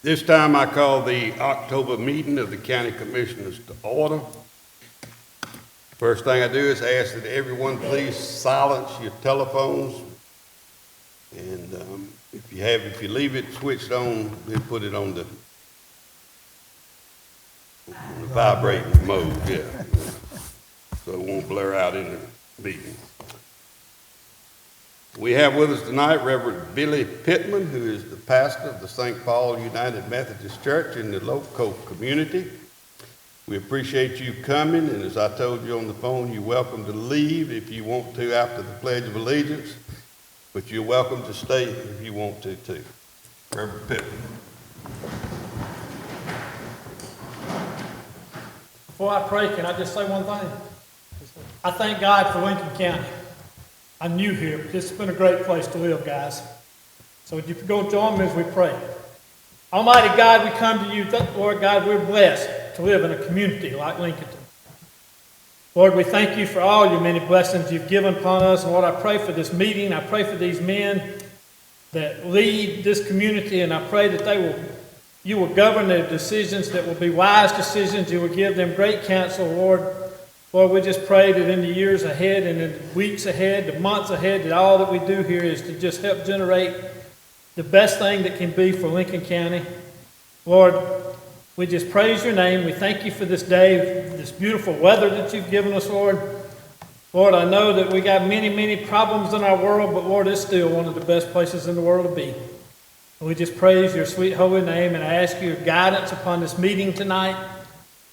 This time I call the October meeting of the County Commissioners to order. First thing I do is ask that everyone please silence your telephones. And if you leave it switched on, then put it on the vibrating mode, yeah. So it won't blur out in the meeting. We have with us tonight Reverend Billy Pittman, who is the pastor of the St. Paul United Methodist Church in the local community. We appreciate you coming, and as I told you on the phone, you're welcome to leave if you want to after the Pledge of Allegiance, but you're welcome to stay if you want to too. Reverend Pittman. Before I pray, can I just say one thing? I thank God for Lincoln County. I'm new here, but this has been a great place to live, guys. So would you go join me as we pray? Almighty God, we come to you, Lord God, we're blessed to live in a community like Lincoln. Lord, we thank you for all your many blessings you've given upon us. And Lord, I pray for this meeting. I pray for these men that lead this community, and I pray that you will govern their decisions, that will be wise decisions. You will give them great counsel, Lord. Lord, we just pray that in the years ahead and in the weeks ahead, the months ahead, that all that we do here is to just help generate the best thing that can be for Lincoln County. Lord, we just praise your name. We thank you for this day, this beautiful weather that you've given us, Lord. Lord, I know that we got many, many problems in our world, but Lord, it's still one of the best places in the world to be. And we just praise your sweet holy name, and I ask your guidance upon this meeting tonight,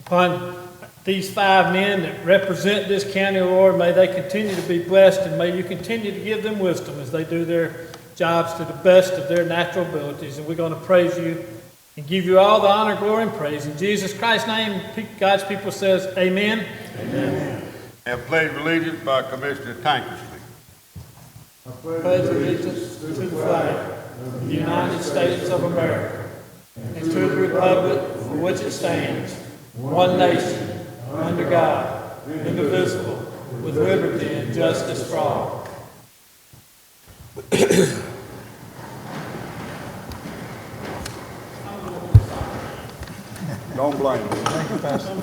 upon these 5 men that represent this county, Lord. May they continue to be blessed, and may you continue to give them wisdom as they do their jobs to the best of their natural abilities. And we're going to praise you and give you all the honor, glory, and praise. In Jesus Christ's name, God's people says, amen. Amen. And pledge of allegiance by Commissioner Tankersley. I pledge allegiance to the flag of the United States of America and to the republic for which it stands, one nation, under God, indivisible, with liberty and justice for all. Don't blame me. Thank you, Pastor.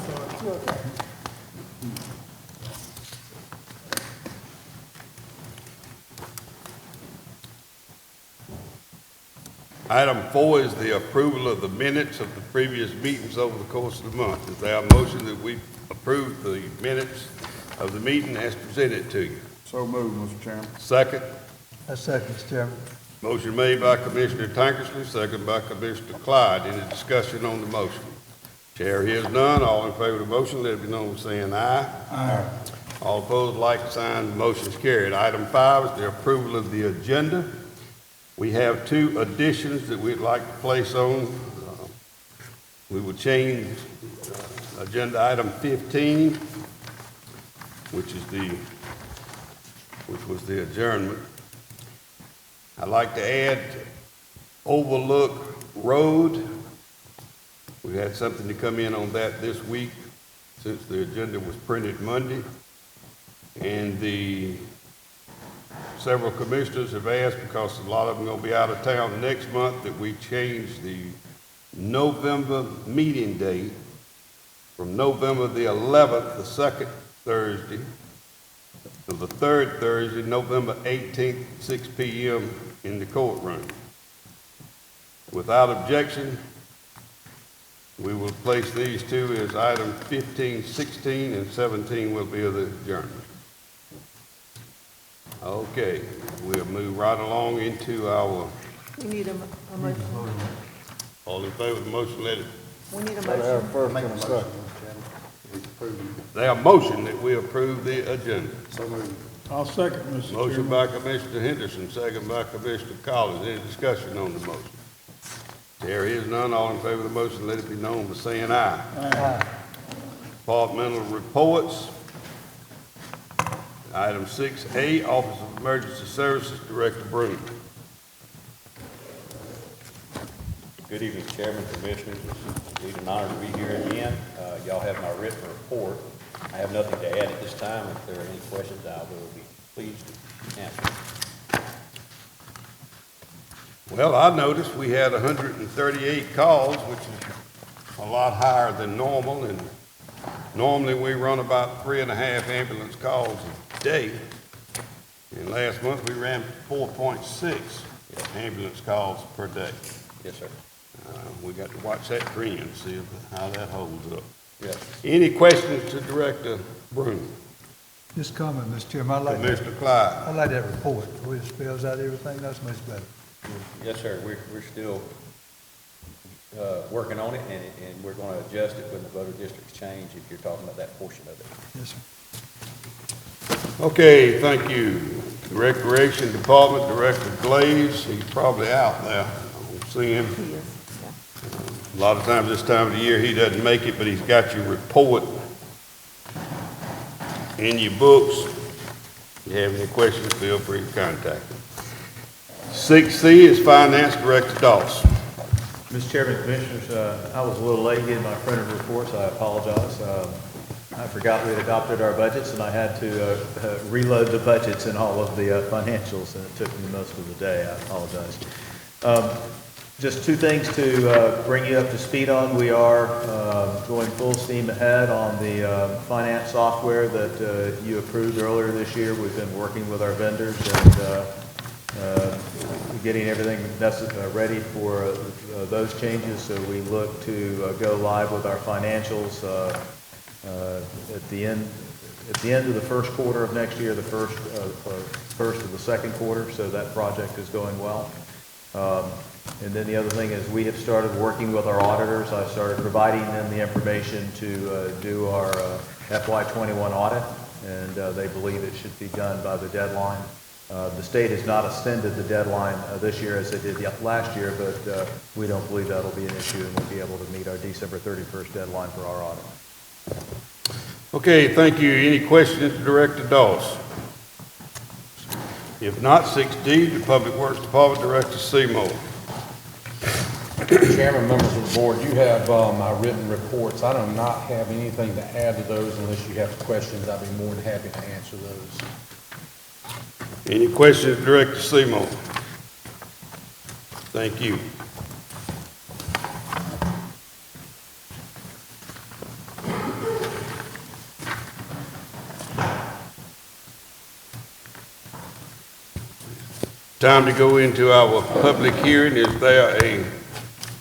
Item 4 is the approval of the minutes of the previous meetings over the course of the month. Is there a motion that we approve the minutes of the meeting as presented to you? So moved, Mr. Chairman. Second. I second, Mr. Chairman. Motion made by Commissioner Tankersley, second by Commissioner Clyde. Any discussion on the motion? Chair hears none. All in favor of the motion, let it be known by saying aye. Aye. All opposed, like sign. Motion is carried. Item 5 is the approval of the agenda. We have 2 additions that we'd like to place on. We will change agenda item 15, which was the adjournment. I'd like to add Overlook Road. We had something to come in on that this week since the agenda was printed Monday. And several commissioners have asked, because a lot of them are going to be out of town next month, that we change the November meeting date from November the 11th, the second Thursday, to the third Thursday, November 18th, 6 p.m. in the courtroom. Without objection, we will place these 2 as item 15, 16, and 17 will be the adjournment. Okay, we'll move right along into our... We need a motion. All in favor of the motion, let it... We need a motion. First, make a motion. There a motion that we approve the agenda. So moved. I'll second, Mr. Chairman. Motion by Commissioner Henderson, second by Commissioner Collins. Any discussion on the motion? There is none. All in favor of the motion, let it be known by saying aye. Aye. Departmental reports. Item 6A, Office of Emergency Services, Director Broom. Good evening, Chairman, Commissioners. It's an honor to be here again. Y'all have my written report. I have nothing to add at this time. If there are any questions, I will be pleased to answer. Well, I noticed we had 138 calls, which is a lot higher than normal, and normally we run about 3.5 ambulance calls a day. And last month, we ran 4.6 ambulance calls per day. Yes, sir. We got to watch that trend, see how that holds up. Yes. Any questions to Director Broom? Just comment, Mr. Chairman, I like that, Commissioner Clyde? I like that report, the way it spells out everything, that's much better. Yes, sir. We're still working on it, and we're going to adjust it when the voter districts change, if you're talking about that portion of it. Yes, sir. Okay, thank you. Recreation Department Director Glaze, he's probably out there. I don't see him. He is, yeah. A lot of times this time of the year, he doesn't make it, but he's got your report in your books. If you have any questions, feel free to contact him. 6C is Finance Director Dawson. Mr. Chairman, Commissioners, I was a little late getting my printed reports. I apologize. I forgot we had adopted our budgets, and I had to reload the budgets and all of the financials, and it took me most of the day. I apologize. Just two things to bring you up to speed on. We are going full steam ahead on the finance software that you approved earlier this year. We've been working with our vendors and getting everything ready for those changes. So we look to go live with our financials at the end of the first quarter of next year, the first of the second quarter. So that project is going well. And then the other thing is we have started working with our auditors. I started providing them the information to do our FY21 audit, and they believe it should be done by the deadline. The state has not extended the deadline this year as they did last year, but we don't believe that'll be an issue, and we'll be able to meet our December 31st deadline for our audit. Okay, thank you. Any questions to Director Dawson? If not, 6D, the Public Works Department Director Seymour. Chairman, members of the board, you have my written reports. I do not have anything to add to those unless you have questions. I'd be more than happy to answer those. Any questions to Director Seymour? Thank you. Time to go into our public hearing. Is there a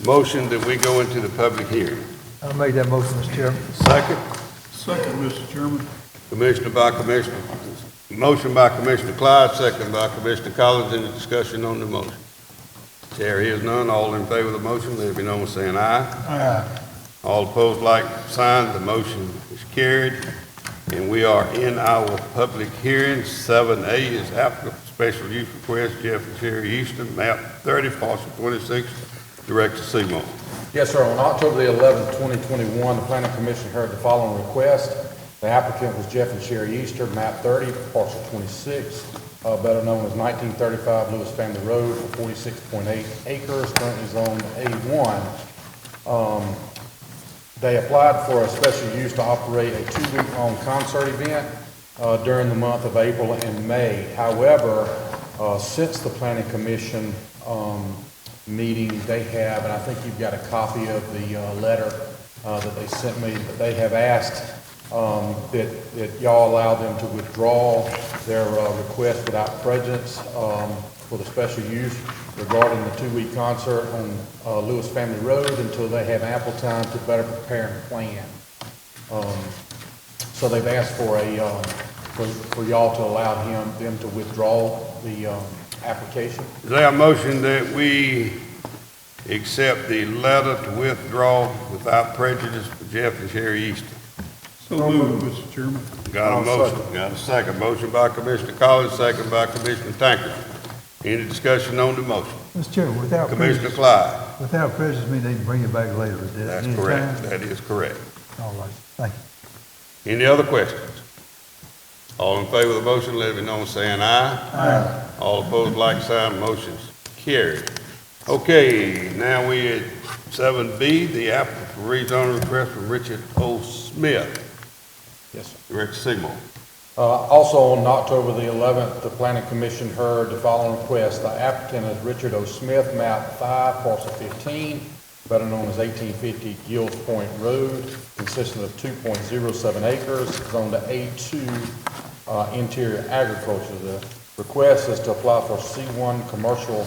motion that we go into the public hearing? I'll make that motion, Mr. Chairman. Second? Second, Mr. Chairman. Motion by Commissioner Clyde, second by Commissioner Collins. Any discussion on the motion? Chair hears none. All in favor of the motion, let it be known by saying aye. Aye. All opposed, like sign. The motion is carried. And we are in our public hearing. 7A is applicant for special use request, Jeff and Sherry Easton, map 30, parcel 26, Director Seymour. Yes, sir. On October the 11th, 2021, the Planning Commission heard the following request. The applicant was Jeff and Sherry Easter, map 30, parcel 26, better known as 1935 Lewis Family Road, for 46.8 acres, currently zoned A1. They applied for a special use to operate a 2-week-long concert event during the month of April and May. However, since the Planning Commission meeting, they have, and I think you've got a copy of the letter that they sent me, but they have asked that y'all allow them to withdraw their request without prejudice for the special use regarding the 2-week concert on Lewis Family Road until they have ample time to better prepare and plan. So they've asked for for y'all to allow them to withdraw the application. Is there a motion that we accept the letter to withdraw without prejudice for Jeff and Sherry Easton? So moved, Mr. Chairman. Got a motion, got a second. Motion by Commissioner Collins, second by Commissioner Tankard. Any discussion on the motion? Mr. Chairman, without Commissioner prejudice, Clyde. without prejudice means they can bring it back later. That's Any correct. time? That is correct. All right, thank you. Any other questions? All in favor of the motion, let it be known saying aye. Aye. All opposed, like sign. Motion's carried. Okay, now we at 7B, the applicant for rezoning request from Richard O. Smith. Yes, sir. Director Seymour. Also, on October the 11th, the Planning Commission heard the following request. The applicant is Richard O. Smith, map 5, parcel 15, better known as 1850 Gills Point Road, consisting of 2.07 acres, zoned to A2 interior agriculture. The request is to apply for C1 commercial,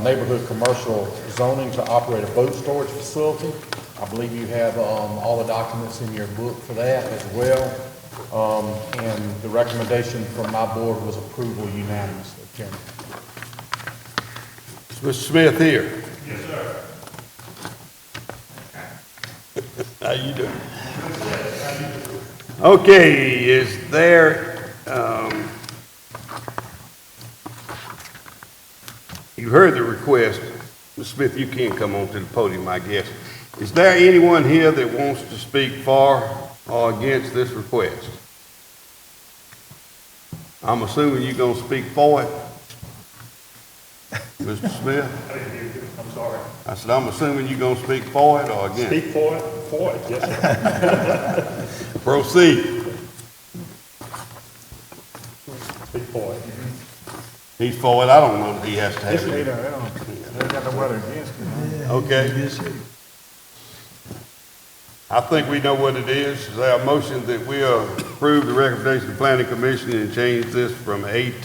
neighborhood commercial zoning to operate a boat storage facility. I believe you have all the documents in your book for that as well. And the recommendation from my board was approval unanimously, Chairman. Is Mr. Smith here? Yes, sir. How you doing? Okay, is there, you heard the request. Mr. Smith, you can come on to the podium, I guess. Is there anyone here that wants to speak for or against this request? I'm assuming you're going to speak for it, Mr. Smith? I'm sorry. I said, I'm assuming you're going to speak for it or against it? Speak for it, yes, sir. Proceed. Speak for it. He's for it. I don't know if he has to have Yes, it. they got the weather against it. Okay. I think we know what it is. Is there a motion that we approve the recommendation of the Planning Commission and change this from A2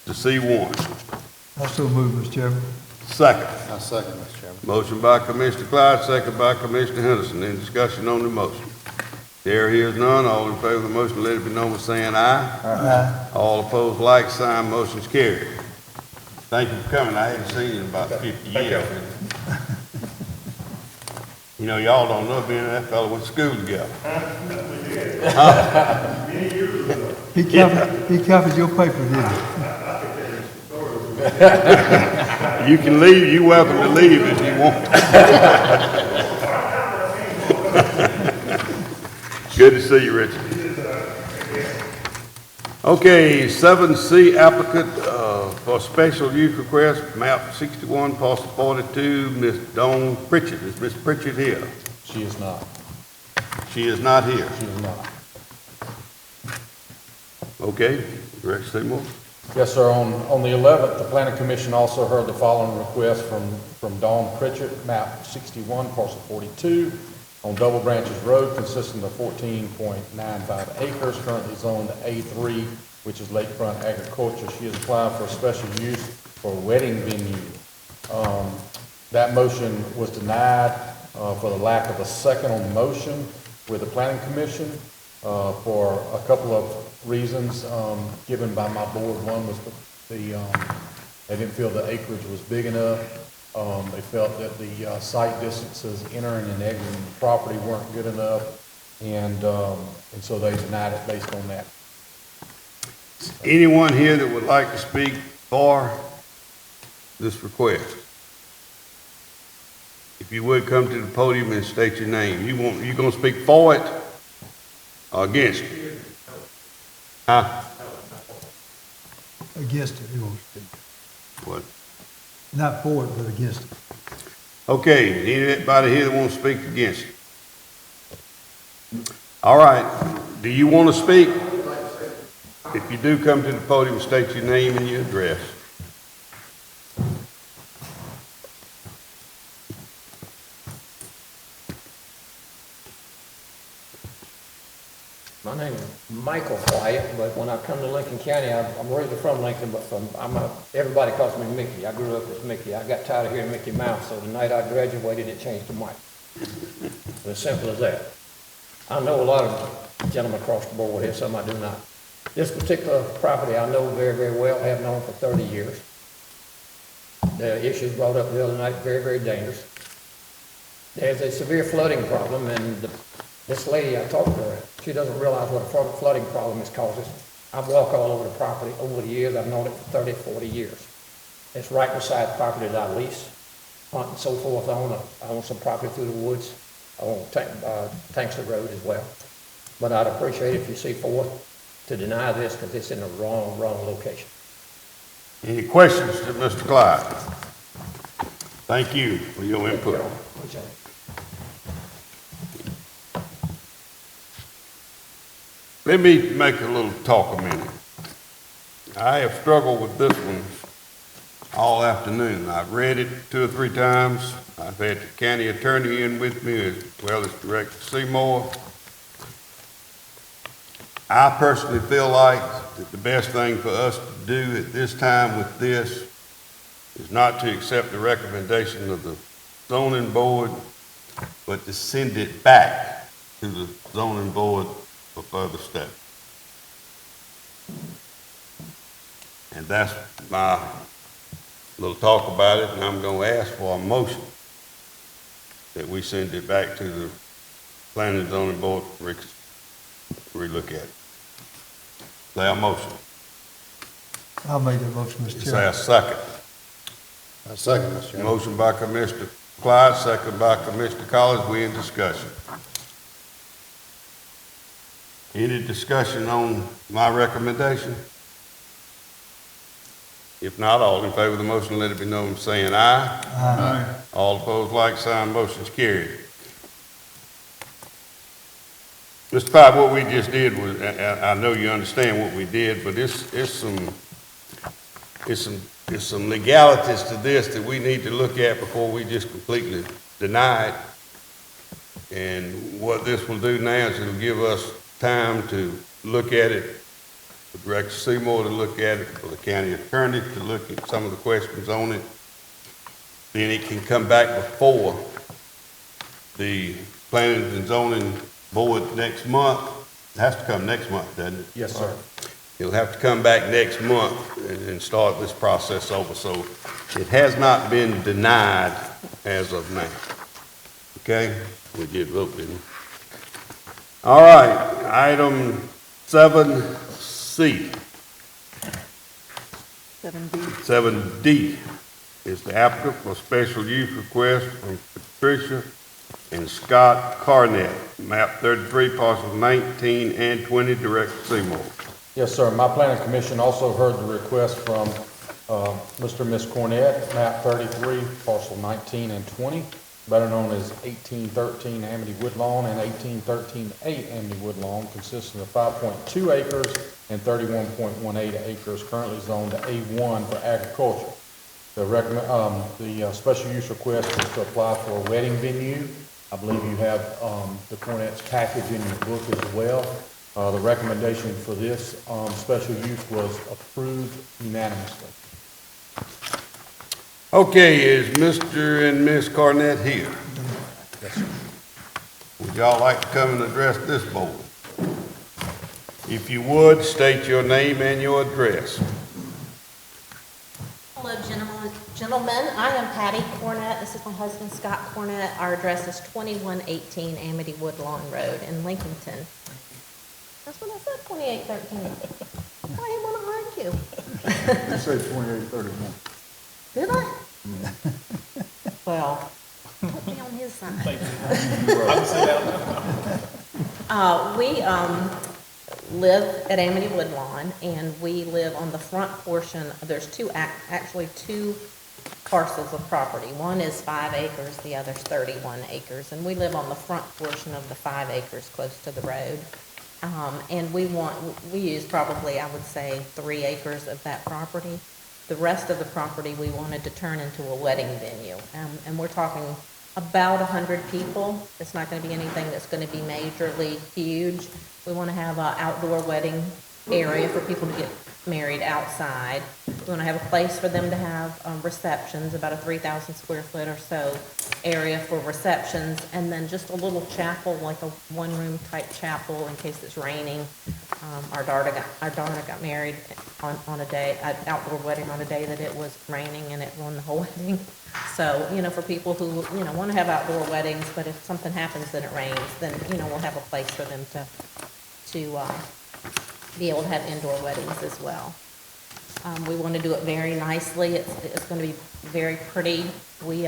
to C1? I so move, Mr. Chairman. Second. I second, Mr. Chairman. Motion by Commissioner Clyde, second by Commissioner Henderson. Any discussion on the motion? There is none. All in favor of the motion, let it be known by saying aye. Aye. All opposed, like sign. Motion's carried. Thank you for coming. I hadn't seen you in about 50 years. You know, y'all don't know, me and that fellow went to school together. He copied your paper, didn't he? You can leave. You're welcome to leave if you want. Good to see you, Richard. Okay, 7C applicant for special use request, map 61, parcel 42, Ms. Dawn Pritchett. Is Ms. Pritchett here? She is not. She is not here. She is not. Okay, Rex Seymour. Yes, sir. On the 11th, the Planning Commission also heard the following request from Dawn Pritchett, map 61, parcel 42, on Double Branches Road, consisting of 14.95 acres, currently zoned A3, which is lakefront agriculture. She has applied for a special use for a wedding venue. That motion was denied for the lack of a second on the motion with the Planning Commission for a couple of reasons given by my board. One was they didn't feel the acreage was big enough. They felt that the site distances entering and exiting the property weren't good enough, and so they denied it based on that. Anyone here that would like to speak for this request? If you would come to the podium and state your name. You gonna speak for it or against it? Huh? Against it, he wants to. What? Not for it, but against it. Okay, anybody here that wants to speak against it? All right, do you want to speak? If you do, come to the podium, state your name and your address. My name is Michael Wyatt, but when I come to Lincoln County, I'm originally from Lincoln, but everybody calls me Mickey. I grew up as Mickey. I got tired of hearing Mickey Mouse, so the night I graduated, it changed to Mike. It's as simple as that. I know a lot of gentlemen across the board here, some I do not. This particular property I know very, very well, have known for 30 years. The issues brought up the other night, very, very dangerous. There's a severe flooding problem, and this lady, I talked to her, she doesn't realize what a flooding problem is causing. I've walked all over the property over the years. I've known it for 30, 40 years. It's right beside the property that I lease, hunt and so forth. I own some property through the woods. I own Tankster Road as well. But I'd appreciate it if you see forth to deny this because it's in the wrong location. Any questions to Mr. Clyde? Thank you for your input. Appreciate it. Let me make a little talk a minute. I have struggled with this one all afternoon. I've read it 2 or 3 times. I've had the county attorney in with me as well as Director Seymour. I personally feel like that the best thing for us to do at this time with this is not to accept the recommendation of the zoning board, but to send it back to the zoning board for further study. And that's my little talk about it, and I'm gonna ask for a motion that we send it back to the planning and zoning board for relook at it. Say a motion. I'll make that motion, Mr. Say Chairman. a second. I second, Mr. Chairman. Motion by Commissioner Clyde, second by Commissioner Collins. We in discussion. Any discussion on my recommendation? If not, all in favor of the motion, let it be known saying aye. Aye. All opposed, like sign, motion's carried. Mr. Pipe, what we just did was, I know you understand what we did, but it's some legalities to this that we need to look at before we just completely deny it. And what this will do now is it'll give us time to look at it, for Director Seymour to look at it, for the county attorney to look at some of the questions on it. Then it can come back before the planning and zoning board next month. It has to come next month, doesn't it? Yes, sir. It'll have to come back next month and start this process over. So it has not been denied as of now. Okay? We did vote, didn't we? All right, item 7C. 7B. 7D is the applicant for special use request from Patricia and Scott Carnett, map 33, parcels 19 and 20, Director Seymour. Yes, sir. My planning commission also heard the request from Mr. and Ms. Cornett, map 33, parcel 19 and 20, better known as 1813 Amity Woodlawn and 1813-8 Amity Woodlawn, consisting of 5.2 acres and 31.18 acres, currently zoned to A1 for agriculture. The special use request is to apply for a wedding venue. I believe you have the Cornett's package in your book as well. The recommendation for this special use was approved unanimously. Okay, is Mr. and Ms. Carnett here? Yes, sir. Would y'all like to come and address this board? If you would, state your name and your address. Hello, gentlemen. I am Patty Cornett. This is my husband, Scott Cornett. Our address is 2118 Amity Woodlawn Road in Lincolnton. That's what I said, 2813. Why do you want to argue? You said 2831. Did I? Well, put me on his side. We live at Amity Woodlawn, and we live on the front portion. There's actually two parcels of property. One is 5 acres, the other's 31 acres, and we live on the front portion of the 5 acres close to the road. And we use probably, I would say, 3 acres of that property. The rest of the property we wanted to turn into a wedding venue. And we're talking about 100 people. It's not going to be anything that's going to be majorly huge. We want to have an outdoor wedding area for people to get married outside. We want to have a place for them to have receptions, about a 3,000 square foot or so area for receptions, and then just a little chapel, like a one-room type chapel in case it's raining. Our daughter got married on a day, an outdoor wedding on a day that it was raining, and it ruined the whole wedding. So, for people who, want to have outdoor weddings, but if something happens and it rains, then, we'll have a place for them to be able to have indoor weddings as well. We want to do it very nicely. It's going to be very pretty. We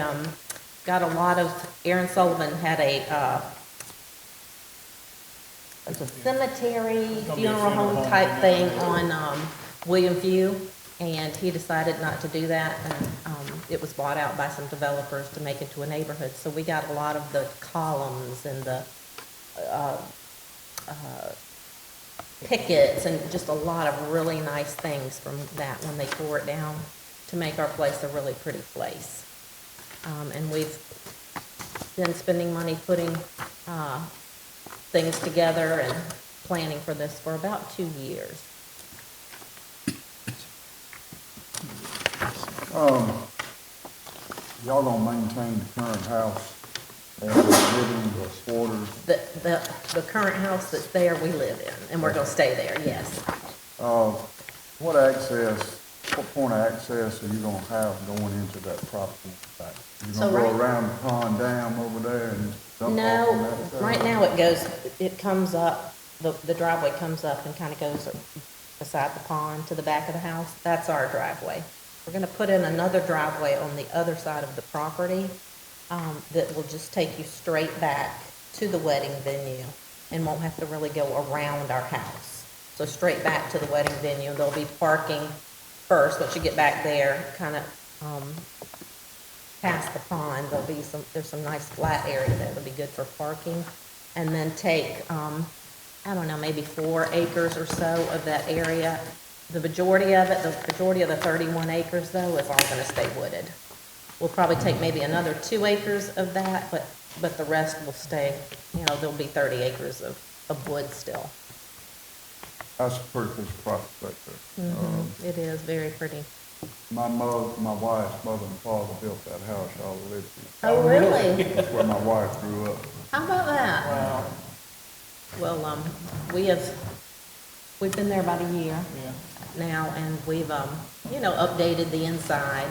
got a lot of, Aaron Sullivan had a cemetery, funeral home type thing on William View, and he decided not to do that, and it was bought out by some developers to make it to a neighborhood. So we got a lot of the columns and the pickets and just a lot of really nice things from that when they tore it down to make our place a really pretty place. And we've been spending money putting things together and planning for this for about 2 years. Y'all gonna maintain the current house and the living, the quarters? The current house that's there, we live in, and we're gonna stay there, yes. What point of access are you gonna have going into that property back? You So gonna go right- around the pond dam over there and dump off on No, that side? right now it comes up, the driveway comes up and kind of goes beside the pond to the back of the house. That's our driveway. We're gonna put in another driveway on the other side of the property, that will just take you straight back to the wedding venue and won't have to really go around our house. So straight back to the wedding venue. There'll be parking first, once you get back there, kind of, past the pond, there's some nice flat area there that'll be good for parking. And then take, I don't know, maybe 4 acres or so of that area. The majority of the 31 acres though is all gonna stay wooded. We'll probably take maybe another 2 acres of that, but the rest will stay, there'll be 30 acres of wood still. That's a pretty piece of property right there. It is very pretty. My wife's mother and father built that house y'all lived in. Oh, really? That's where my wife grew up. How about that? Wow. Well, we've been there about a year now, and we've, updated the inside.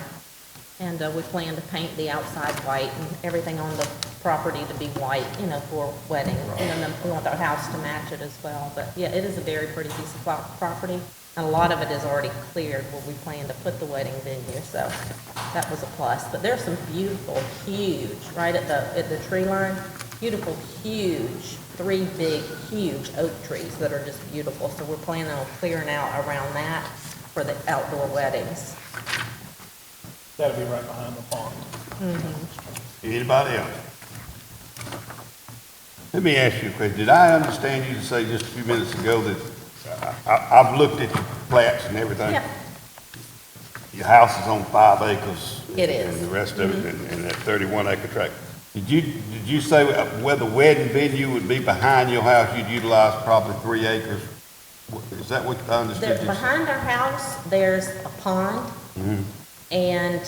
And we plan to paint the outside white and everything on the property to be white, for wedding. And then we want our house to match it as well. But yeah, it is a very pretty piece of property. And a lot of it is already cleared where we plan to put the wedding venue, so that was a plus. But there's some beautiful, huge, right at the tree line, beautiful, huge, 3 big, huge oak trees that are just beautiful. So we're planning on clearing out around that for the outdoor weddings. That'll be right behind the pond. Anybody else? Let me ask you a question. Did I understand you to say just a few minutes ago that, I've looked at your plats and everything? Yeah. Your house is on 5 acres. It is. And the rest of it in that 31 acre tract. Did you say where the wedding venue would be behind your house, you'd utilize probably 3 acres? Is that what I understood you said? Behind our house, there's a pond. And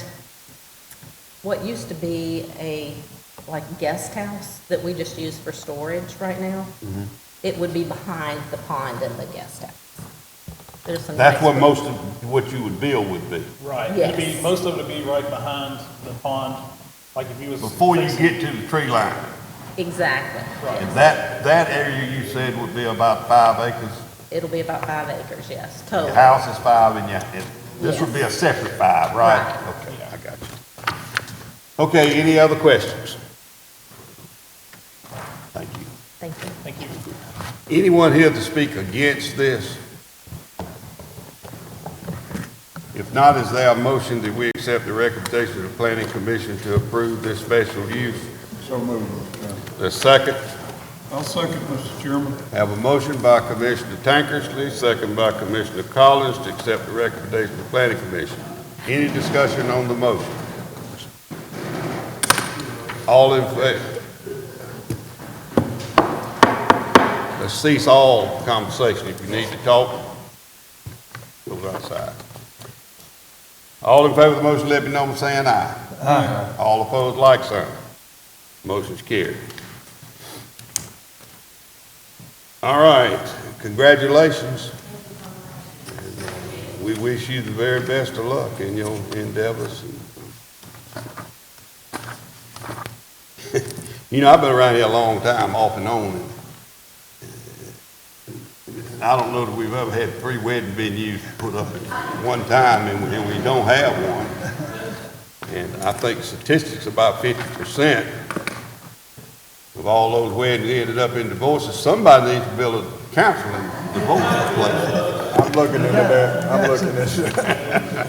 what used to be a guest house that we just use for storage right now, it would be behind the pond and the guest house. There's some That's nice what most of what you would build would be. Right. Yes. Most of it would be right behind the pond, like if you was. Before you get to the tree line. Exactly. Right. And that area you said would be about 5 acres. It'll be about 5 acres, yes, total. Your house is 5 and this would be a separate 5, right? Right. Okay, I got you. Okay, any other questions? Thank you. Thank you. Thank you. Anyone here to speak against this? If not, is there a motion that we accept the recommendation of the Planning Commission to approve this special use? So moved, Mr. Chairman. The second, I'll second, Mr. Chairman. have a motion by Commissioner Tankersley, second by Commissioner Collins to accept the recommendation of the Planning Commission. Any discussion on the motion? All in favor? Let's cease all conversation. If you need to talk, go outside. All in favor of the motion, let me know by saying aye. Aye. All opposed, like sign. Motion's carried. All right, congratulations. And, we wish you the very best of luck in your endeavors. I've been around here a long time, off and on. And I don't know that we've ever had 3 wedding venues put up at one time, and we don't have one. And I think statistics about 50% of all those weddings ended up in divorces. Somebody needs to build a counseling divorce place. I'm looking into that. I'm looking at it.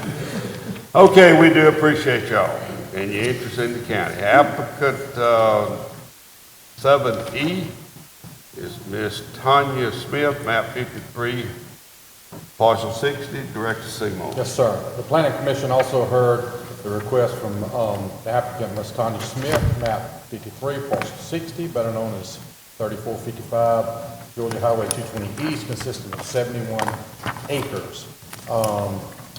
Okay, we do appreciate y'all and your interest in the county. Applicant 7E, is Miss Tanya Smith, map 53, parcel 60, Director Seymour. Yes, sir. The planning commission also heard the request from the applicant, Ms. Tanya Smith, map 53, parcel 60, better known as 3455 Georgia Highway 220 East, consisting of 71 acres.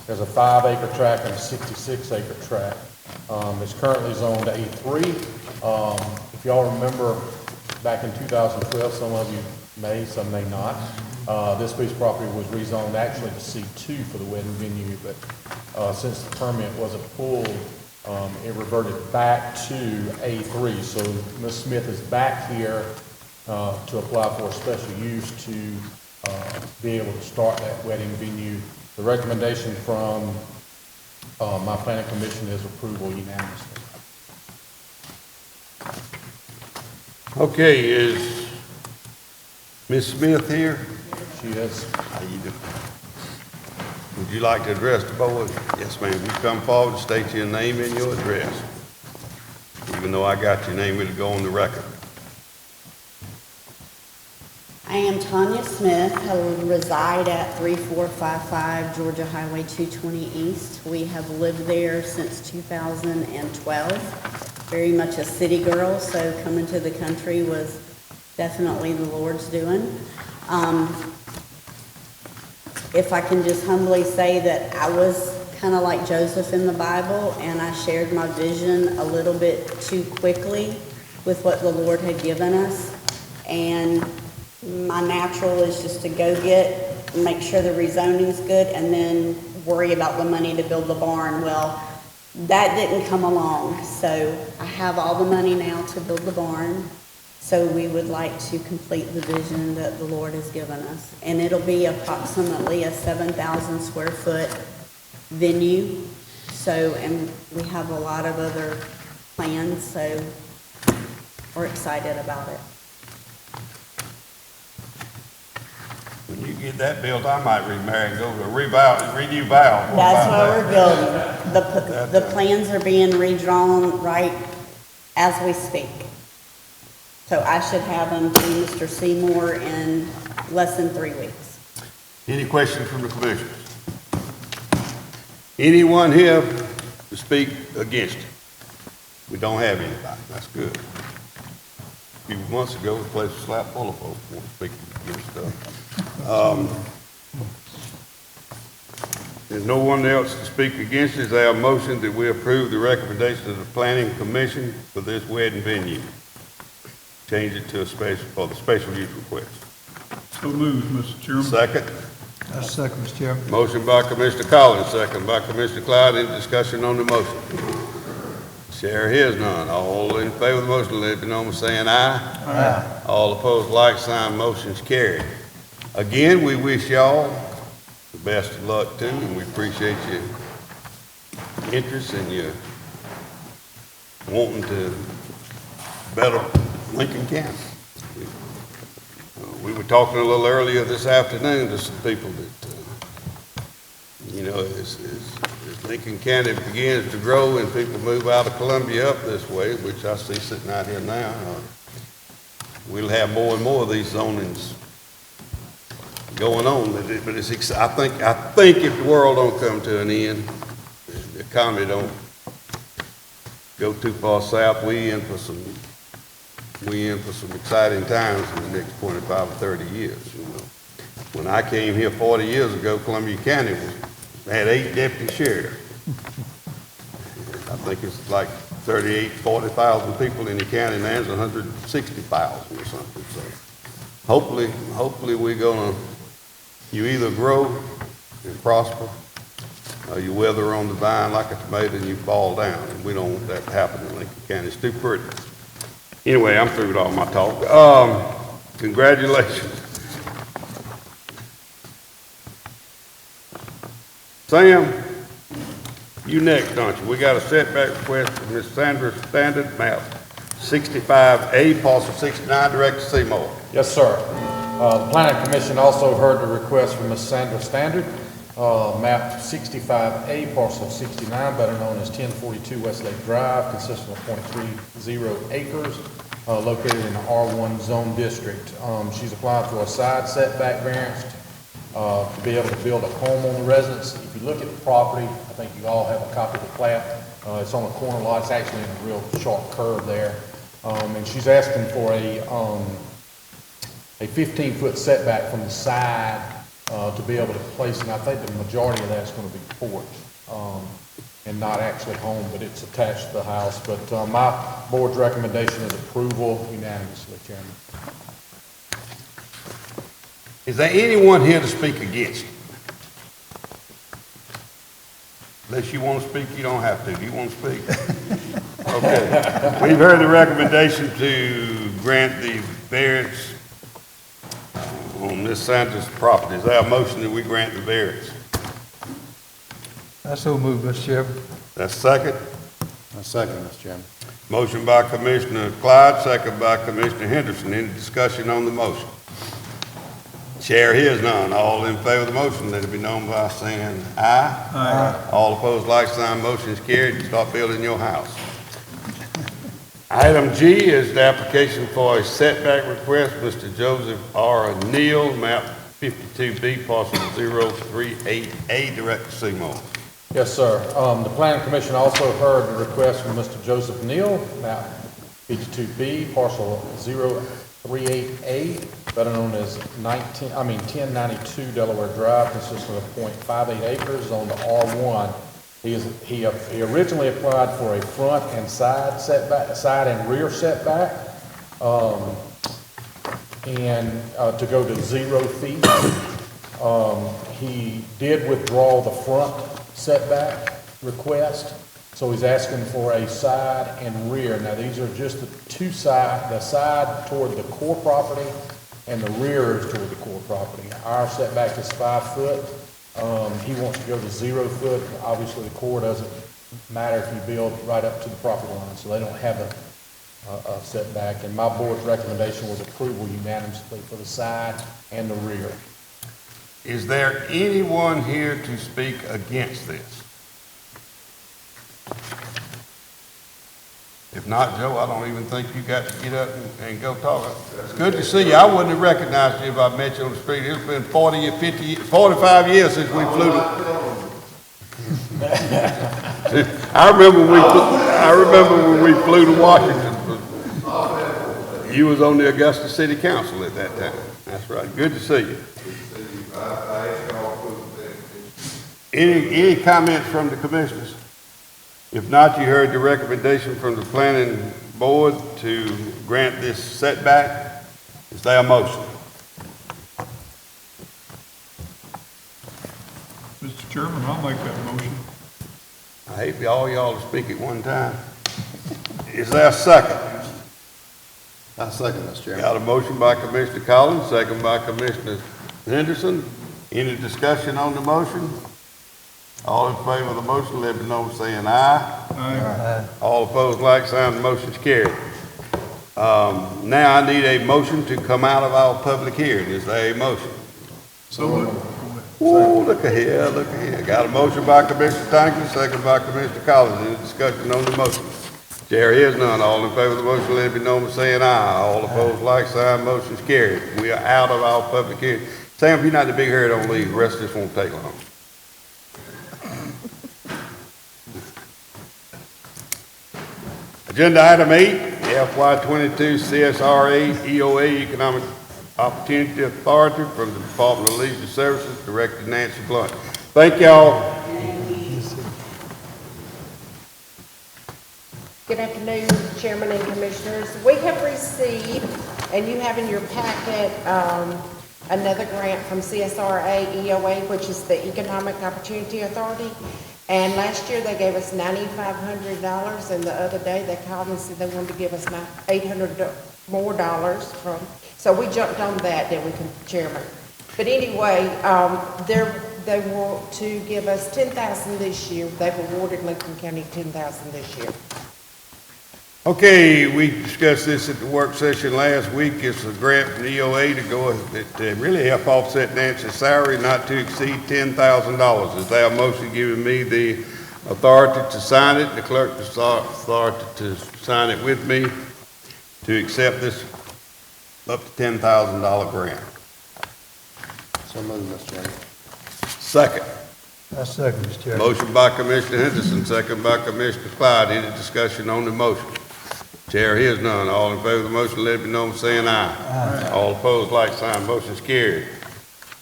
There's a 5-acre tract and a 66-acre tract. It's currently zoned A3. If y'all remember, back in 2012, some of you may, some may not, this piece of property was rezoned actually to C2 for the wedding venue, but since the permit wasn't pulled, it reverted back to A3. So Ms. Smith is back here to apply for a special use to be able to start that wedding venue. The recommendation from my planning commission is approval unanimously. Okay, is Ms. Smith here? She is. How you doing? Would you like to address the board? Yes, ma'am. You come forward and state your name and your address. Even though I got your name, it'll go on the record. I am Tanya Smith. I reside at 3455 Georgia Highway 220 East. We have lived there since 2012. Very much a city girl, so coming to the country was definitely the Lord's doing. If I can just humbly say that I was kind of like Joseph in the Bible, and I shared my vision a little bit too quickly with what the Lord had given us. And my natural is just to go make sure the rezoning's good, and then worry about the money to build the barn. Well, that didn't come along, so I have all the money now to build the barn. So we would like to complete the vision that the Lord has given us. And it'll be approximately a 7,000 square foot venue. So, and we have a lot of other plans, so we're excited about it. When you get that built, I might remarry and go to a renew vow. That's what we're building. The plans are being redrawn right as we speak. So I should have them to Mr. Seymour in less than 3 weeks. Any questions from the commissioners? Anyone here to speak against it? We don't have anybody. That's good. A few months ago, the place was slap full of folks who want to speak against stuff. There's no one else to speak against it. Is there a motion that we approve the recommendation of the planning commission for this wedding venue? Change it to a special, for the special use request. So moved, Mr. Chairman. Second. I second, Mr. Chairman. Motion by Commissioner Collins, second by Commissioner Clyde. Any discussion on the motion? Chair hears none. All in favor of the motion, let it be known by saying aye. Aye. All opposed, like sign. Motion's carried. Again, we wish y'all the best of luck too, and we appreciate your interest and your wanting to better Lincoln County. We were talking a little earlier this afternoon to some people that, as Lincoln County begins to grow and people move out of Columbia up this way, which I see sitting out here now, we'll have more and more of these zonings going on. But it's, I think if the world don't come to an end, the economy don't go too far south, we in for some exciting times in the next 25 or 30 years. When I came here 40 years ago, Columbia County had 8 deputy sheriffs. I think it's like 40,000 people in the county now. It's 160,000 or something. So hopefully we're gonna, you either grow and prosper, or you wither on the vine like a tomato and you fall down. And we don't want that to happen in Lincoln County. It's too pretty. Anyway, I'm through with all my talk. Congratulations. Sam, you next, don't you? We got a setback request from Ms. Sandra Standard, map 65A, parcel 69, Director Seymour. Yes, sir. The planning commission also heard the request from Ms. Sandra Standard, map 65A, parcel 69, better known as 1042 Westlake Drive, consisting of 0.30 acres. located in the R1 zone district. She's applied for a side setback variance to be able to build a home on the residence. If you look at the property, I think you all have a copy of the plat. It's on a corner lot. It's actually in a real sharp curve there. And she's asking for a 15-foot setback from the side to be able to place, and I think the majority of that's going to be porch and not actually home, but it's attached to the house. But my board's recommendation is approval unanimously, Chairman. Is there anyone here to speak against? Unless you want to speak, you don't have to. Do you want to speak? Okay. We've heard the recommendation to grant the variance on this side of this property. Is there a motion that we grant the variance? I so move, Mr. Chairman. That's second. A second, Mr. Chairman. Motion by Commissioner Clyde, second by Commissioner Henderson. Any discussion on the motion? Chair hears none. All in favor of the motion, let it be known by saying aye. Aye. All opposed, like sign. Motion is carried. Start building your house. Item G is the application for a setback request. Mr. Joseph R. Neal, map 52B, parcel 038A, Director Seymour. Yes, sir. The Planning Commission also heard the request from Mr. Joseph Neal, map 52B, parcel 038A, better known as 1092 Delaware Drive, consisting of 0.58 acres on the R1. He originally applied for a front and side setback, side and rear setback, and to go to 0 feet. He did withdraw the front setback request, so he's asking for a side and rear. Now, these are just the two side, the side toward the core property and the rear is toward the core property. Our setback is 5 foot. He wants to go to 0 foot. Obviously, the core doesn't matter if you build right up to the property line, so they don't have a setback. And my board's recommendation was approval unanimously for the side and the rear. Is there anyone here to speak against this? If not, Joe, I don't even think you got to get up and go talk. It's good to see you. I wouldn't have recognized you if I met you on the street. It's been 40 or 50, 45 years since we flew to... I remember when we flew to Washington. You was on the Augusta City Council at that time. That's right. Good to see you. Any comments from the commissioners? If not, you heard the recommendation from the planning board to grant this setback. Is there a motion? Mr. Chairman, I'll make that motion. I hate for all y'all to speak at one time. Is there a second? I second, Mr. Chairman. Got a motion by Commissioner Collins, second by Commissioner Henderson. Any discussion on the motion? All in favor of the motion, let me know by saying aye. Aye. All opposed, like sign. The motion's carried. Now I need a motion to come out of our public hearing. Is there a motion? So moved. Oh, look at here, look at here. Got a motion by Commissioner Tanker, second by Commissioner Collins. Any discussion on the motion? Chair hears none. All in favor of the motion, let it be known by saying aye. All opposed, like sign. Motion's carried. We are out of our public hearing. Sam, if you're not in a big hurry, don't leave. The rest of this won't take long. Agenda item 8, FY22 CSRA EOA Economic Opportunity Authority from the Department of Leisure Services, Director Nancy Blunt. Thank y'all. Good afternoon, Chairman and Commissioners. We have received, and you have in your packet, another grant from CSRA EOA, which is the Economic Opportunity Authority. And last year they gave us $9,500, and the other day they called and said they wanted to give us $800 more from. So we jumped on that, didn't we, Chairman? But anyway, they want to give us $10,000 this year. They've awarded Lincoln County $10,000 this year. Okay, we discussed this at the work session last week. It's a grant from the EOA to really help offset Nancy's salary not to exceed $10,000. Is there a motion giving me the authority to sign it, the clerk the authority to sign it with me? to accept this up to $10,000 grant. So moved, Mr. Chairman. Second. I second, Mr. Chairman. Motion by Commissioner Henderson, second by Commissioner Clyde. Any discussion on the motion? Chair hears none. All in favor of the motion, let it be known by saying aye. Aye. All opposed, like sign. Motion's carried.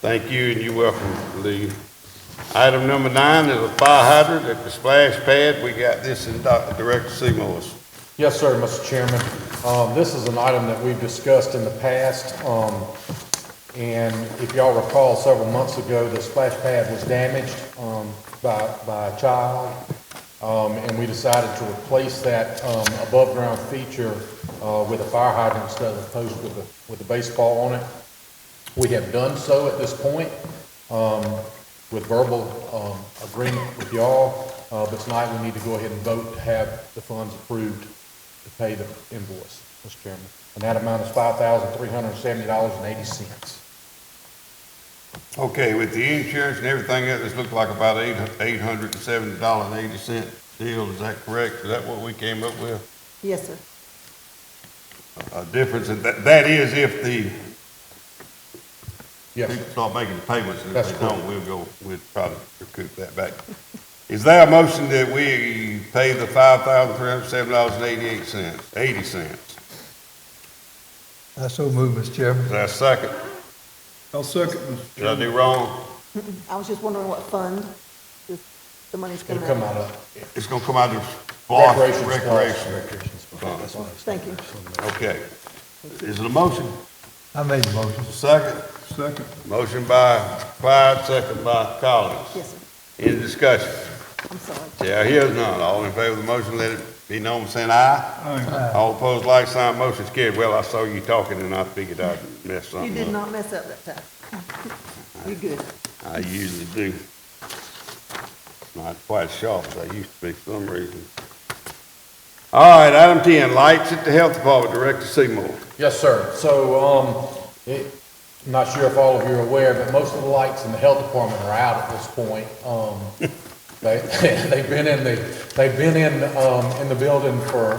Thank you, and you're welcome, Lee. Item number 9 is a fire hydrant at the splash pad. We got this in Director Seymour's. Yes, sir, Mr. Chairman. This is an item that we've discussed in the past. And if y'all recall, several months ago, the splash pad was damaged by a child. And we decided to replace that above-ground feature with a fire hydrant instead of a post with a baseball on it. We have done so at this point with verbal agreement with y'all. But tonight we need to go ahead and vote to have the funds approved to pay the invoice, Mr. Chairman. And that amount is $5,370.80. Okay, with the insurance and everything else, this looks like about $870.80 deal. Is that correct? Is that what we came up with? Yes, sir. A difference, and that is if the Yes, people start making the payments, and if That's they don't, we'll try to recoup that back. Is there a motion that we pay the $5,307.80? I so move, Mr. Chairman. Is there a second? I'll second, Mr. Did I do wrong? I was just wondering what fund the money's it'll coming come out of. out of It's gonna come out of recreation. recreation. That's what Thank you. Okay. Is it a motion? I made the motion. Second? Second. Motion by Clyde, second by Collins. Yes, sir. Any discussion? I'm sorry. Chair hears none. All in favor of the motion, let it be known by saying aye. Aye. All opposed, like sign. Motion's carried. Well, I saw you talking and I figured I'd mess You something did up. not mess up that time. You good. I usually do. Not quite as sharp as I used to be for some reason. All right, item 10, lights at the Health Department, Director Seymour. Yes, sir. So, I'm not sure if all of you are aware, but most of the lights in the health department are out at this point. They've been in the building for,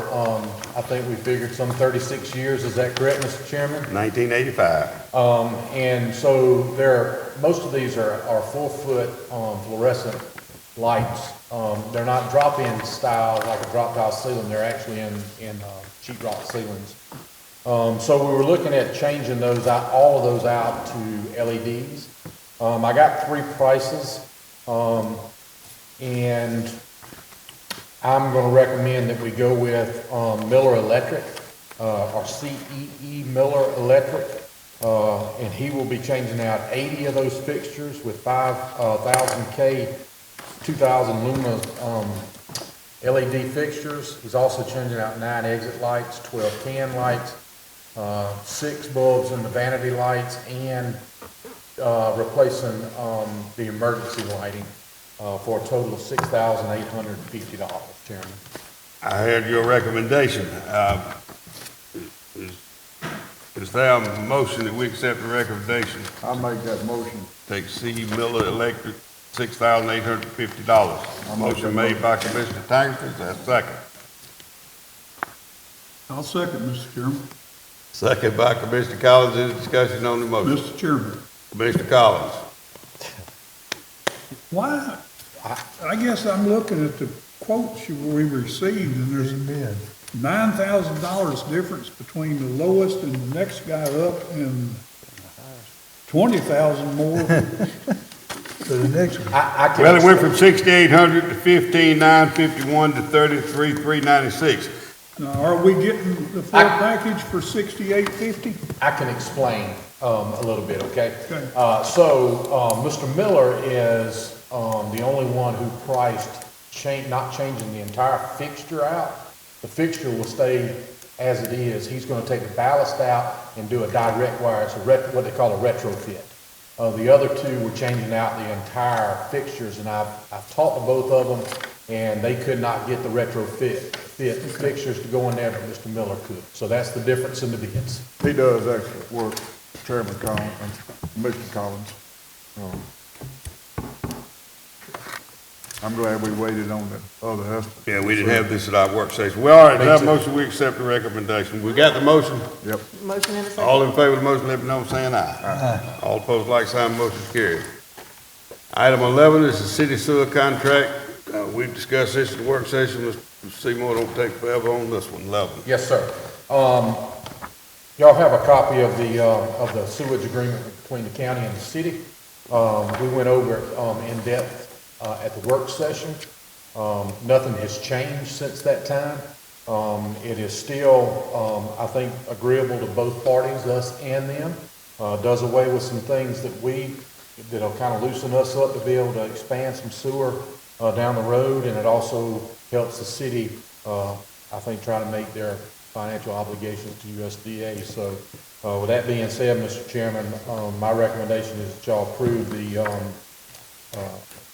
I think we figured some 36 years. Is that correct, Mr. Chairman? 1985. And so most of these are 4-foot fluorescent lights. They're not drop-in style like a drop-tile ceiling. They're actually in sheetrock ceilings. So we were looking at changing those out, all of those out to LEDs. I got 3 prices, and I'm going to recommend that we go with Miller Electric, or CEE Miller Electric, and he will be changing out 80 of those fixtures with 5,000K, 2,000 Luma LED fixtures. He's also changing out 9 exit lights, 12 can lights, 6 bulbs in the vanity lights, and replacing the emergency lighting for a total of $6,850, Chairman. I heard your recommendation. Is there a motion that we accept the recommendation? I'll make that motion. Take C. Miller Electric, $6,850. Motion made by Commissioner Tankersley, that's second. I'll second, Mr. Chairman. Second by Commissioner Collins. Any discussion on the motion? Mr. Chairman, Commissioner Collins. why, I guess I'm looking at the quotes we received, and there's Amen. $9,000 difference between the lowest and the next guy up, and 20,000 more. So the next one, I can Well, it went from 6,800 to 15,951 to 33,396. Now, are we getting the full package for $6,850? I can explain a little bit, okay? Okay. Mr. Miller is the only one who priced not changing the entire fixture out. The fixture will stay as it is. He's going to take the ballast out and do a direct wire. It's what they call a retrofit. The other 2 were changing out the entire fixtures, and I've talked to both of them, and they could not get the retrofit fixtures to go in there, but Mr. Miller could. So that's the difference in the bids. He does excellent work, Chairman Collins, Mr. Collins. I'm glad we waited on the other estimate. Yeah, we didn't have this at our work session. Well, all right, that motion, we accept the recommendation. We got the motion? Yep. Motion and a second. All in favor of the motion, let me know by saying aye. Aye. All opposed, like sign, motion's carried. Item 11 is the city sewer contract. We've discussed this at the work session. Mr. Seymour, don't take forever on this one, 11. Yes, sir. Y'all have a copy of the sewage agreement between the county and the city. We went over it in depth at the work session. Nothing has changed since that time. It is still, I think, agreeable to both parties, us and them. Does away with some things that'll kind of loosen us up to be able to expand some sewer down the road, and it also helps the city, I think, try to make their financial obligations to USDA. So with that being said, Mr. Chairman, my recommendation is that y'all approve the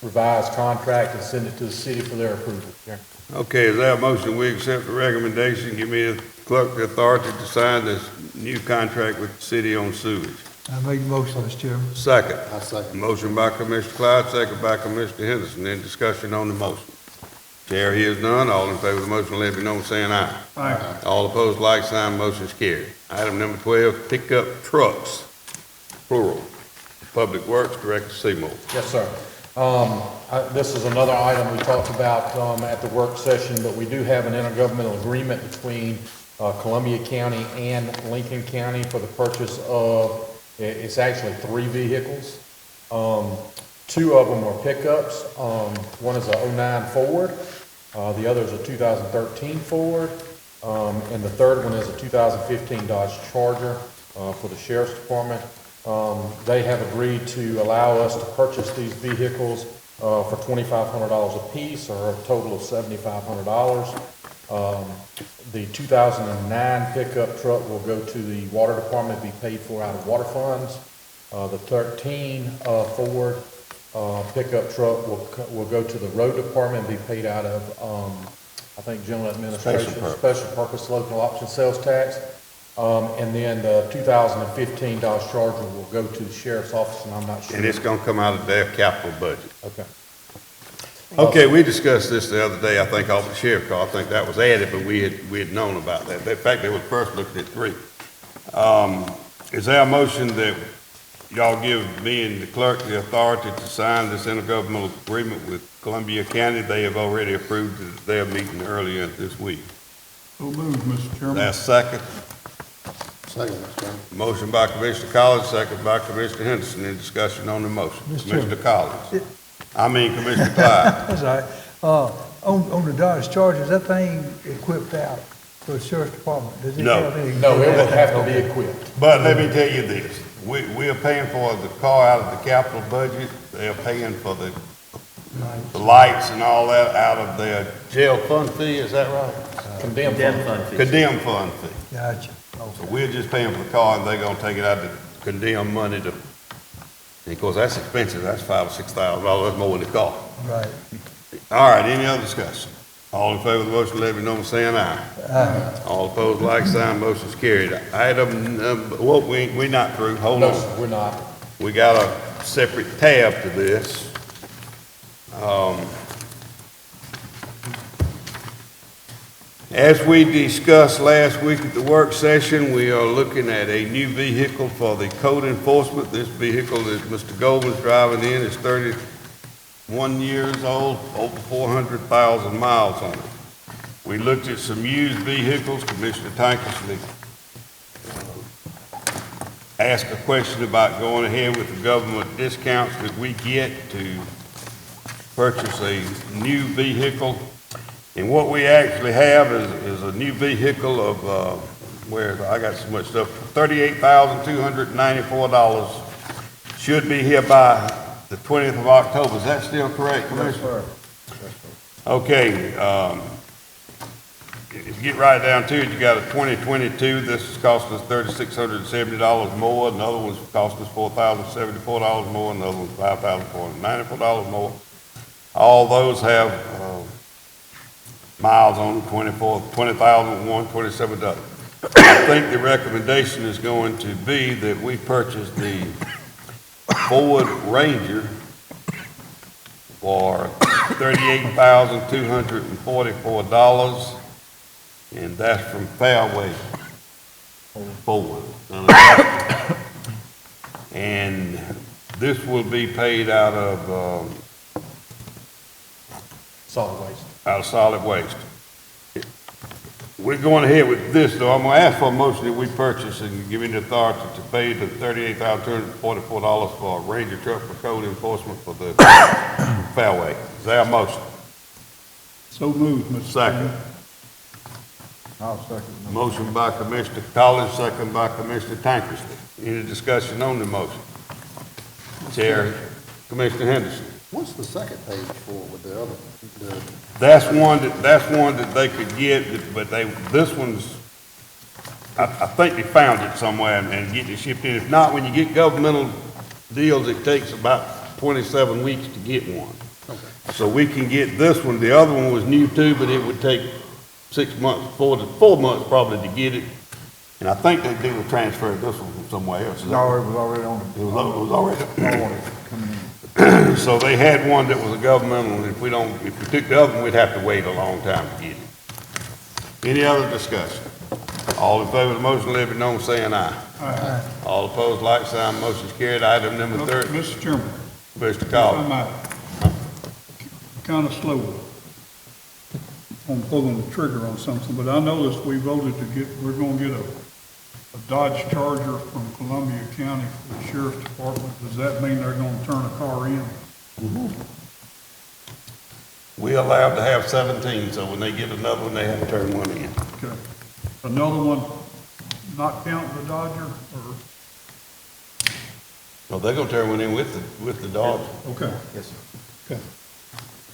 revised contract and send it to the city for their approval. Chairman. Okay, is there a motion we accept the recommendation, give me the clerk the authority to sign this new contract with the city on sewage? I make the motion, Mr. Chairman. Second. I second. Motion by Commissioner Clyde, second by Commissioner Henderson. Any discussion on the motion? Chair hears none. All in favor of the motion, let me know by saying aye. Aye. All opposed, like sign, motion's carried. Item number 12, pickup trucks, plural. Public Works, Director Seymour. Yes, sir. This is another item we talked about at the work session, but we do have an intergovernmental agreement between Columbia County and Lincoln County for the purchase of, it's actually 3 vehicles. 2 of them are pickups. One is a 09 Ford, the other is a 2013 Ford, and the third one is a 2015 Dodge Charger for the Sheriff's Department. They have agreed to allow us to purchase these vehicles for $2,500 a piece, or a total of $7,500. The 2009 pickup truck will go to the Water Department, be paid for out of water funds. The 13 Ford pickup truck will go to the Road Department, be paid out of, I think, General Administration, Special Purpose Local Option Sales Tax. And then the 2015 Dodge Charger will go to the Sheriff's Office, and I'm not sure. And it's gonna come out of their capital budget. Okay. Okay, we discussed this the other day, I think, off the sheriff car. I think that was added, but we had known about that. In fact, they were first looking at 3. Is there a motion that y'all give me and the clerk the authority to sign this intergovernmental agreement with Columbia County? They have already approved it at their meeting earlier this week. So moved, Mr. Chairman. That's second. Second, Mr. Chairman. Motion by Commissioner Collins, second by Commissioner Henderson. Any discussion on the motion? Mr. Commissioner Chairman. Collins. Commissioner Clyde. That's all right. On the Dodge Charger, is that thing equipped out for the Sheriff's Department? Does it No. have any- No, it will have to be equipped. But let me tell you this, we are paying for the car out of the capital budget. They are paying for the lights and all that out of their jail fund fee, is that right? Condemned fund. Condemn fund fee. Gotcha. So we're just paying for the car, and they're gonna take it out of the condemn money to, and of course, that's expensive, that's $5,000 or $6,000, that's more than the car. Right. All right, any other discussion? All in favor of the motion, let me know by saying aye. Aye. All opposed, like sign, motion's carried. Item number, well, we're not through, hold No, on. sir, we're not. We got a separate tab to this. As we discussed last week at the work session, we are looking at a new vehicle for the code enforcement. This vehicle that Mr. Goldman's driving in is 31 years old, over 400,000 miles on it. We looked at some used vehicles. Commissioner Tankersley asked a question about going ahead with the government discounts that we get to purchase a new vehicle. And what we actually have is a new vehicle of, I got so much stuff, $38,294. Should be here by the 20th of October. Is that still correct, Commissioner? Yes, sir. Okay, if you get right down to it, you got a 2022, this is costing us $3,670 more, another one's costing us $4,074 more, another one's $5,494 more. All those have, miles on them, 20,001, 27 dollars. I think the recommendation is going to be that we purchase the Ford Ranger for $38,244, and that's from Fairway Forward. And this will be paid out of solid waste. We're going ahead with this, though. I'm gonna ask for a motion that we purchase and give me the authority to pay the $38,244 for a Ranger truck for code enforcement for the Fairway. Is there a motion? So moved, Mr. Second. I'll second. Motion by Commissioner Collins, second by Commissioner Tankersley. Any discussion on the motion? Chair, Commissioner Henderson. What's the second page for with the other? That's one that they could get, but this one's, I think they found it somewhere and getting it shipped in. If not, when you get governmental deals, it takes about 27 weeks to get one. Okay. So we can get this one. The other one was new too, but it would take 6 months, 4 months probably to get it. And I think they would transfer this one from somewhere else. No, it was already on the. It was already. Coming in. So they had one that was a governmental, and if we took the other one, we'd have to wait a long time to get it. Any other discussion? All in favor of the motion, let it be known, saying aye. Aye. All opposed, like sign, motion's carried. Item number 30, Mr. Chairman, Mr. Collins. I'm kind of slow on pulling the trigger on something, but I noticed we voted we're gonna get a Dodge Charger from Columbia County for the Sheriff's Department. Does that mean they're gonna turn a car in? We allowed to have 17, so when they get another one, they have to turn one in. Okay. Another one, not counting the Dodger, or? No, they're gonna turn one in with the Dodge. Okay. Yes, sir. Okay.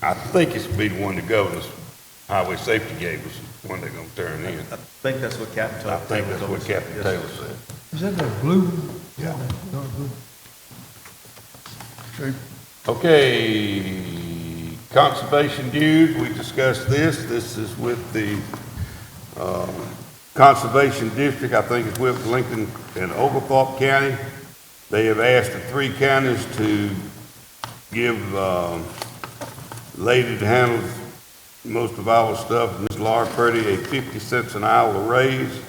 I think it's be the one the governor's highway safety gave us, the one they're gonna turn in. I think that's what Captain Taylor. I think that's what Captain Yes, Taylor sir. said. Is that the blue? Yeah. Dark blue. Okay. Okay, conservation dues, we discussed this. This is with the Conservation District, I think it's with Lincoln and Oglethorpe County. They have asked the 3 counties to give lady that handles most of our stuff, Ms. Laura Purdy, a 50 cents an hour raise.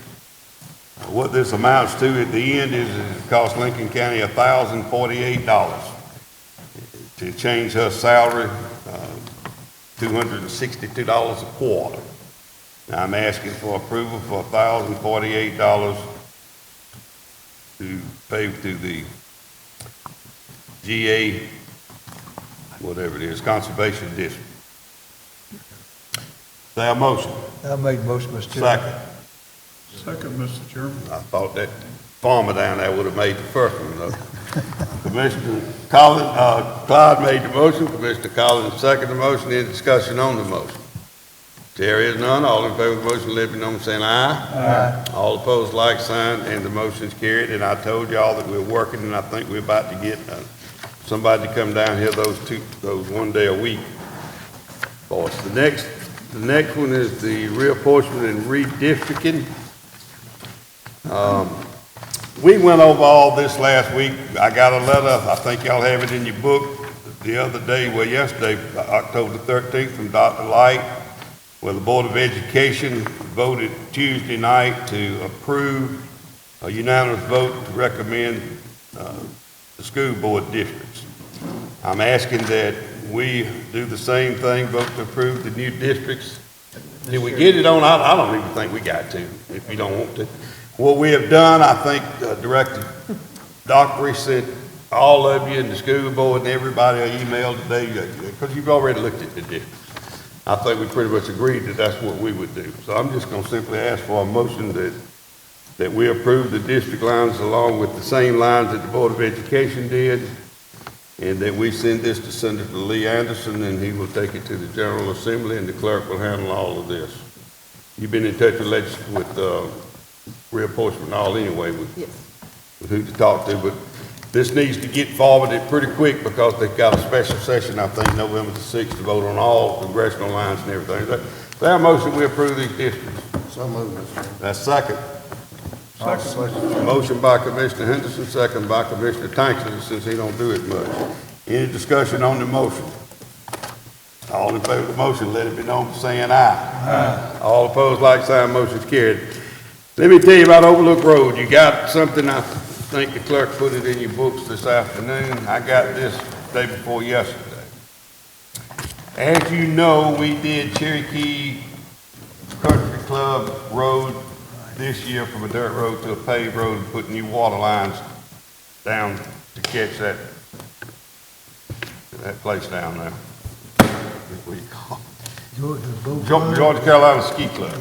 What this amounts to at the end is it costs Lincoln County $1,048 to change her salary, $262 a quarter. Now, I'm asking for approval for $1,048 to pay to the GA, whatever it is, Conservation District. Is there a motion? I made the motion, Mr. Chairman. Second, Mr. Chairman. I thought that farmer down there would have made the first one, though. Commissioner Collins, Clyde made the motion, Commissioner Collins seconded the motion. Any discussion on the motion? There is none. All in favor of the motion, let me know by saying aye. Aye. All opposed, like sign, and the motion's carried. And I told y'all that we're working, and I think we're about to get somebody to come down here those 1 day a week for us. The next one is the reapportionment and redistricting. We went over all this last week. I got a letter, I think y'all have it in your book, the other day, yesterday, October 13th, from Dr. Light, where the Board of Education voted Tuesday night to approve a unanimous vote to recommend the school board districts. I'm asking that we do the same thing, vote to approve the new districts. Did we get it on? I don't even think we got to, if you don't want to. What we have done, I think Director Dockery sent all of you and the school board and everybody an email today, because you've already looked at the districts. I think we pretty much agreed that that's what we would do. So I'm just going to simply ask for a motion that we approve the district lines along with the same lines that the Board of Education did, and that we send this to Senator Lee Anderson, and he will take it to the General Assembly, and the clerk will handle all of this. You've been in touch with reapportionment and all anyway, with who to talk to, but this needs to get forwarded pretty quick because they've got a special session, I think, November the 6th, to vote on all congressional lines and everything. That motion, we approve these districts. So moved, Mr. Chairman. That's second. Second. Motion by Commissioner Henderson, second by Commissioner Tankersley, since he don't do it much. Any discussion on the motion? All in favor of the motion, let it be known by saying aye. All opposed, like sign, motion's carried. Let me tell you about Overlook Road. You got something, I think the clerk put it in your books this afternoon. I got this day before yesterday. As you know, we did Cherokee Country Club Road this year from a dirt road to a paved road and put new water lines down to catch that place down there. What do you call it? Georgia Carolina Ski Club.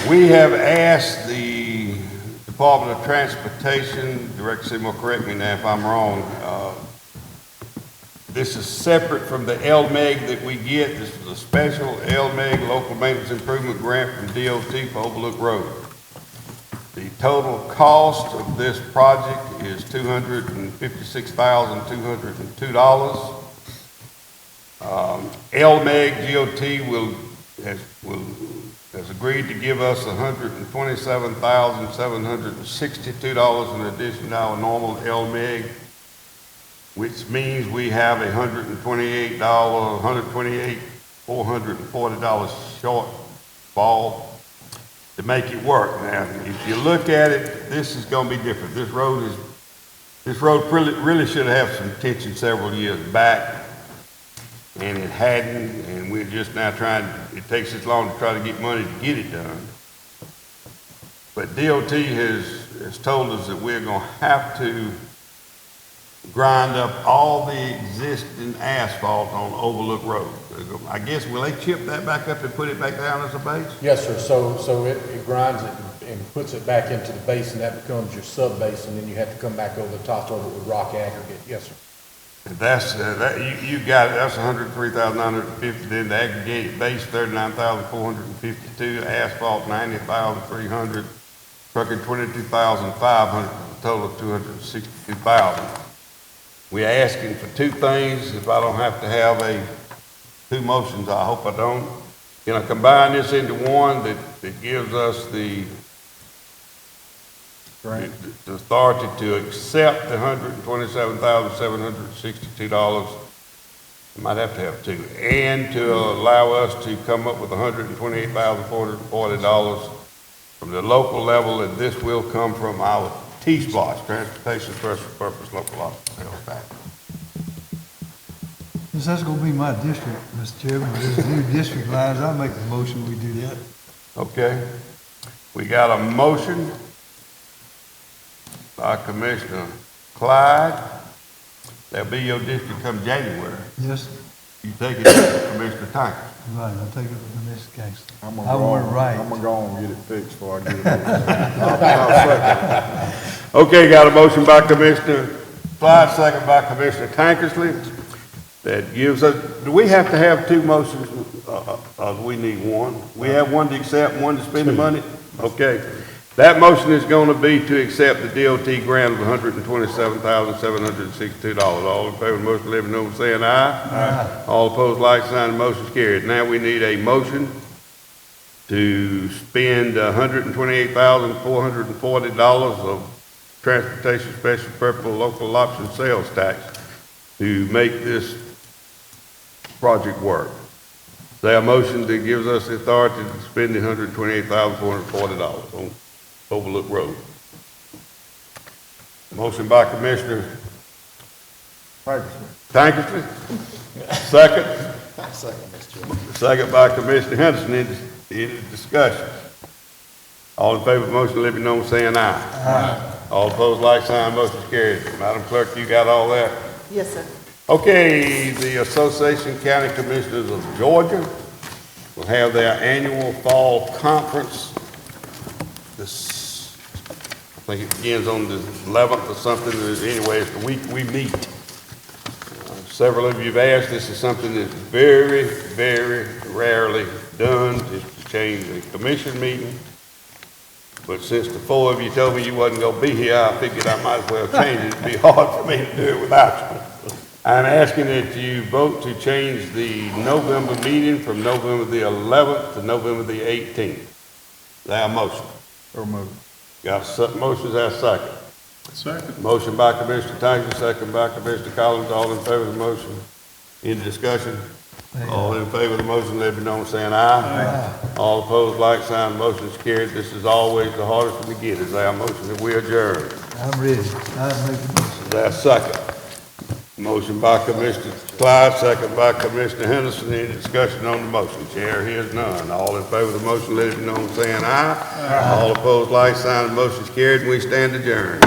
We have asked the Department of Transportation, Director Seymour, correct me now if I'm wrong, this is separate from the LMEG that we get. This is a special LMEG Local Maintenance Improvement Grant from DOT for Overlook Road. The total cost of this project is $256,202. LMEG GOT has agreed to give us $127,762 in addition to our normal LMEG, which means we have $440 shortfall to make it work. Now, if you look at it, this is going to be different. This road really should have some attention several years back, and it hadn't, and we're just now it takes this long to try to get money to get it done. But DOT has told us that we're going to have to grind up all the existing asphalt on Overlook Road. I guess, will they chip that back up and put it back down as a base? Yes, sir. So it grinds it and puts it back into the base, and that becomes your sub-base, and then you have to come back over the top of it with rock aggregate. Yes, sir. That's, you got it, that's 103,950, then the aggregated base, 39,452, asphalt, 90,300, trucking, 22,500, a total of 262,000. We're asking for two things. If I don't have to have two motions, I hope I don't. Can I combine this into one that gives us the authority to accept the $127,762? I might have to have two, and to allow us to come up with $128,440 from the local level, and this will come from our T-SPOS, Transportation Special Purpose Local Option Sales Tax. Since that's gonna be my district, Mr. Chairman, there's new district lines, I'll make the motion we do that. Okay. We got a motion by Commissioner Clyde. That'll be your district come January. Yes, You take it to Commissioner Tanker. right, I'll take it from Mr. Gangster. I'm I want it right. gonna go and get it fixed before I get it. Okay, got a motion by Commissioner Clyde, second by Commissioner Tankersley. That gives us, do we have to have two motions? We need one. We have one to accept, one to spend the money? Okay. That motion is going to be to accept the DOT grant of $127,762. All in favor of the motion, let me know by saying aye. Aye. All opposed, like sign, the motion is carried. Now we need a motion to spend $128,440 of Transportation Special Purpose Local Option Sales Tax to make this project work. Is there a motion that gives us the authority to spend the $128,440 on Overlook Road? Motion by Commissioner Tankersley. Second? Second by Commissioner Henderson. Any discussion? All in favor of the motion, let me know by saying aye. Aye. All opposed, like sign, motion carried. Madam Clerk, you got all that? Yes, sir. Okay, the Association of County Commissioners of Georgia will have their annual fall conference. This, I think it begins on the 11th or something. Anyway, it's the week we meet. Several of you have asked, this is something that's very, very rarely done, is to change a commission meeting. But since the four of you told me you wasn't going to be here, I figured I might as well change it. It'd be hard for me to do it without you. I'm asking that you vote to change the November meeting from November the 11th to November the 18th. Is there a motion? So moved. Got a motion, is there a second? Second. Motion by Commissioner Tanker, second by Commissioner Collins. All in favor of the motion, Any discussion? All in favor of the motion, let it be known saying aye. All opposed, like sign, motion is carried. This is always the hardest one to get. Is there a motion that we adjourn? I'm ready. I'm making this. Is there a second? Motion by Commissioner Clyde, second by Commissioner Henderson. Any discussion on the motion? Chair hears none. All in favor of the motion, let it be known saying aye. All opposed, like sign, motion is carried, and we stand adjourned.